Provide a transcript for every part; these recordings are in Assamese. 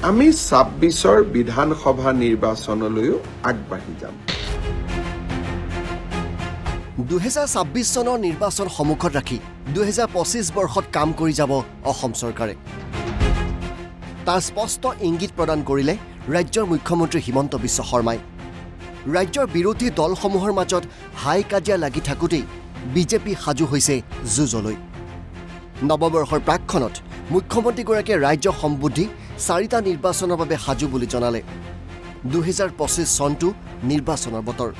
আমি ২৬ৰ বিধানসভা নিৰ্বাচনলৈও আগবাঢ়ি যাম। ২০২৬ চনৰ নিৰ্বাচন সন্মুখত ৰাখি ২০২৫ বৰ্ষত কাম কৰি যাব অসম চৰকাৰে। তাৰ স্পষ্ট ইংগিত প্ৰদান কৰিলে ৰাজ্যৰ মুখ্যমন্ত্ৰী হিমন্ত বিশ্ব শৰ্মাই। ৰাজ্যৰ বিৰোধী দলসমূহৰ মাজত হাই কাজিয়া লাগি থাকোঁতেই বিজেপি সাজু হৈছে যুঁজলৈ। নৱবৰ্ষৰ প্ৰাকক্ষণত মুখ্যমন্ত্ৰীগৰাকীয়ে ৰাজ্যক সম্বোধি ৪টা নিৰ্বাচনৰ বাবে সাজু বুলি জনালে। ২০২৫ চনটো নিৰ্বাচনৰ বতৰ।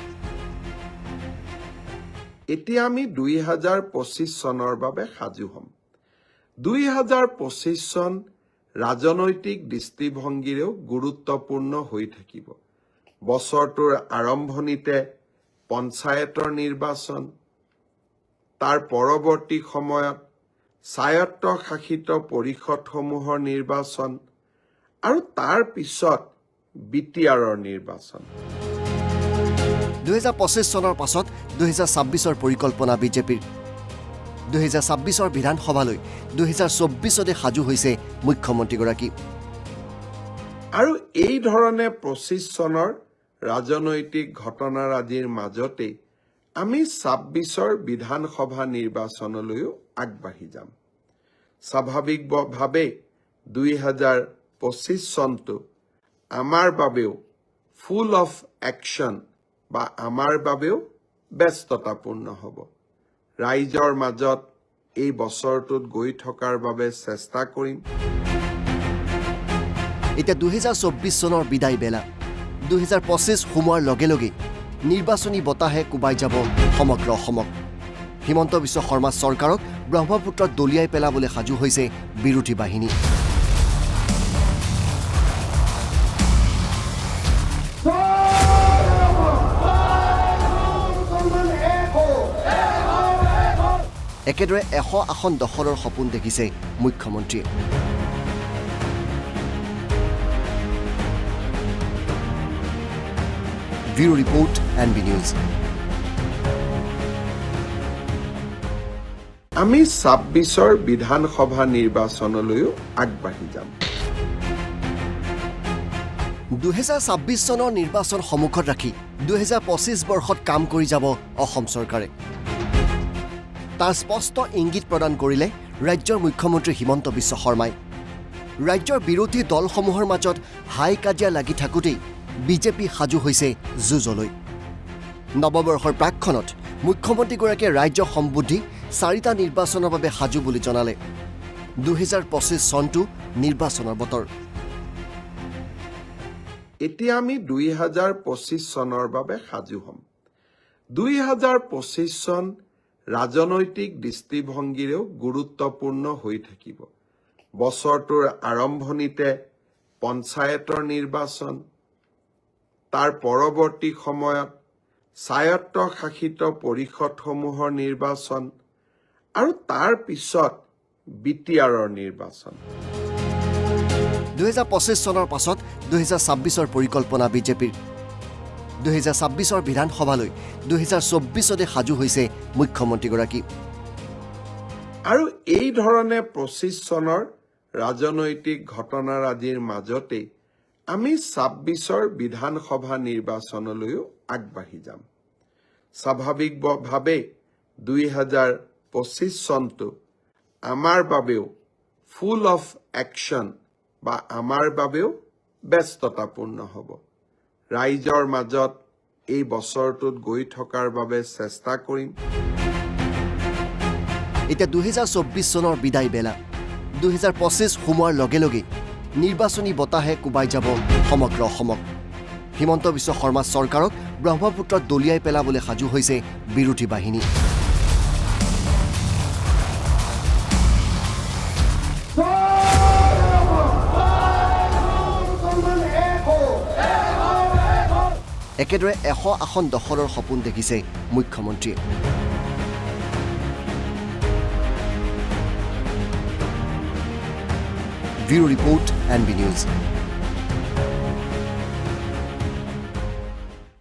এতিয়া আমি ২০২৫ চনৰ বাবে সাজু হ'ম। ২০২৫ চন ৰাজনৈতিক দৃষ্টিভংগীৰেও গুৰুত্বপূৰ্ণ হৈ থাকিব। বছৰটোৰ আৰম্ভণিতে পঞ্চায়তৰ নিৰ্বাচন, তাৰ পৰৱৰ্তী সময়ত স্বায়ত্তশাসিত পৰিষদসমূহৰ নিৰ্বাচন আৰু তাৰ পিছত বিটিআৰৰ নিৰ্বাচন। ২০২৫ চনৰ পাছত ২০২৬ৰ পৰিকল্পনা বিজেপিৰ। ২০২৬ৰ বিধানসভালৈ ২০২৪তে সাজু হৈছে মুখ্যমন্ত্ৰীগৰাকী। আৰু এই ধৰণে ২৫ চনৰ ৰাজনৈতিক ঘটনাৰাজিৰ মাজতেই আমি ২৬ৰ বিধানসভা নিৰ্বাচনলৈও আগবাঢ়ি যাম। স্বাভাৱিকভাৱে ২০২৫ চনটো আমাৰ বাবেও ফুল অফ একশ্যন বা আমাৰ বাবেও ব্যস্ততাপূৰ্ণ হ'ব। ৰাইজৰ মাজত এই বছৰটোত গৈ থকাৰ বাবে চেষ্টা কৰিম। এতিয়া ২০২৪ চনৰ বিদায় বেলা। ২০২৫ সোমোৱাৰ লগে লগে নিৰ্বাচনী বতাহে কোবাই যাব সমগ্ৰ অসমক। হিমন্ত বিশ্ব শৰ্মা চৰকাৰক ব্ৰহ্মপুত্ৰত দলিয়াই পেলাবলৈ সাজু হৈছে বিৰোধী বাহিনী। একেদৰে ১০০ আসন দখলৰ সপোন দেখিছে মুখ্যমন্ত্ৰীয়ে। Bureau report NB news. আমি ২৬ৰ বিধানসভা নিৰ্বাচনলৈও আগবাঢ়ি যাম। ২০২৬ চনৰ নিৰ্বাচন সন্মুখত ৰাখি ২০২৫ বৰ্ষত কাম কৰি যাব অসম চৰকাৰে। তাৰ স্পষ্ট ইংগিত প্ৰদান কৰিলে ৰাজ্যৰ মুখ্যমন্ত্ৰী হিমন্ত বিশ্ব শৰ্মাই। ৰাজ্যৰ বিৰোধী দলসমূহৰ মাজত হাই কাজিয়া লাগি থাকোঁতেই বিজেপি সাজু হৈছে যুঁজলৈ। নৱবৰ্ষৰ প্ৰাকক্ষণত মুখ্যমন্ত্ৰীগৰাকীয়ে ৰাজ্যক সম্বোধি ৪টা নিৰ্বাচনৰ বাবে সাজু বুলি জনালে। ২০২৫ চনটো নিৰ্বাচনৰ বতৰ। এতিয়া আমি ২০২৫ চনৰ বাবে সাজু হ'ম। ২০২৫ চন ৰাজনৈতিক দৃষ্টিভংগীৰেও গুৰুত্বপূৰ্ণ হৈ থাকিব। বছৰটোৰ আৰম্ভণিতে পঞ্চায়তৰ নিৰ্বাচন, তাৰ পৰৱৰ্তী সময়ত স্বায়ত্তশাসিত পৰিষদসমূহৰ নিৰ্বাচন আৰু তাৰ পিছত বিটিআৰৰ নিৰ্বাচন। ২০২৫ চনৰ পাছত ২০২৬ৰ পৰিকল্পনা বিজেপিৰ। ২০২৬ৰ বিধানসভালৈ ২০২৪তে সাজু হৈছে মুখ্যমন্ত্ৰীগৰাকী। আৰু এই ধৰণে ২৫ চনৰ ৰাজনৈতিক ঘটনাৰাজিৰ মাজতেই আমি ২৬ৰ বিধানসভা নিৰ্বাচনলৈও আগবাঢ়ি যাম। স্বাভাৱিকভাৱে ২০২৫ চনটো আমাৰ বাবেও ফুল অফ একশ্যন বা আমাৰ বাবেও ব্যস্ততাপূৰ্ণ হ'ব। ৰাইজৰ মাজত এই বছৰটোত গৈ থকাৰ বাবে চেষ্টা কৰিম। এতিয়া ২০২৪ চনৰ বিদায় বেলা। ২০২৫ সোমোৱাৰ লগে লগে নিৰ্বাচনী বতাহে কোবাই যাব সমগ্ৰ অসমক। হিমন্ত বিশ্ব শৰ্মা চৰকাৰক ব্ৰহ্মপুত্ৰত দলিয়াই পেলাবলৈ সাজু হৈছে বিৰোধী বাহিনী। একেদৰে ১০০ আসন দখলৰ সপোন দেখিছে মুখ্যমন্ত্ৰীয়ে। Bureau report NB news.